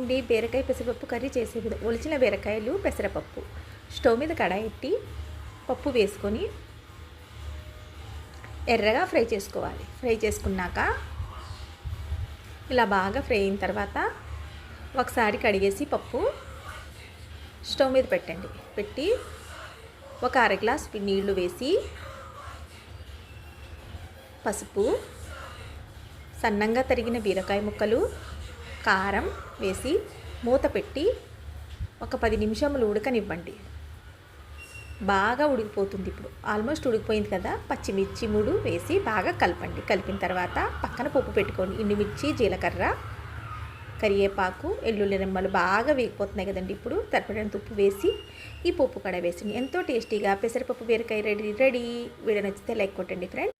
అండి, బీరకాయ పెసరపప్పు కర్రీ చేసేది. ఒలిచిన బీరకాయలు, పెసరపప్పు స్టవ్ మీద కడాయి పెట్టి పప్పు వేసుకొని ఎర్రగా ఫ్రై చేసుకోవాలి. ఫ్రై చేసుకున్నాక ఇలా బాగా ఫ్రై అయిన తర్వాత ఒకసారి కడిగేసి పప్పు స్టవ్ మీద పెట్టండి. పెట్టి ఒక అర గ్లాస్ నీళ్లు వేసి పసుపు, సన్నంగా తరిగిన బీరకాయ ముక్కలు, కారం వేసి మూత పెట్టి ఒక 10 నిమిషములు ఉడకనివ్వండి. బాగా ఉడికిపోతుంది. ఇప్పుడు ఆల్మోస్ట్ ఉడికిపోయింది కదా. పచ్చిమిర్చి 3 వేసి బాగా కలపండి. కలిపిన తర్వాత పక్కన పప్పు పెట్టుకోండి. ఎండుమిర్చి, జీలకర్ర, కరివేపాకు, ఎల్లుల్లి రెమ్మలు బాగా వేగిపోతున్నాయి కదండి. ఇప్పుడు సరిపడినంత ఉప్పు వేసి ఈ పప్పు కూడా వేసింది. ఎంతో టేస్టీగా పెసరపప్పు బీరకాయ రెడీ. వీడియో నచ్చితే లైక్ కొట్టండి ఫ్రెండ్స్.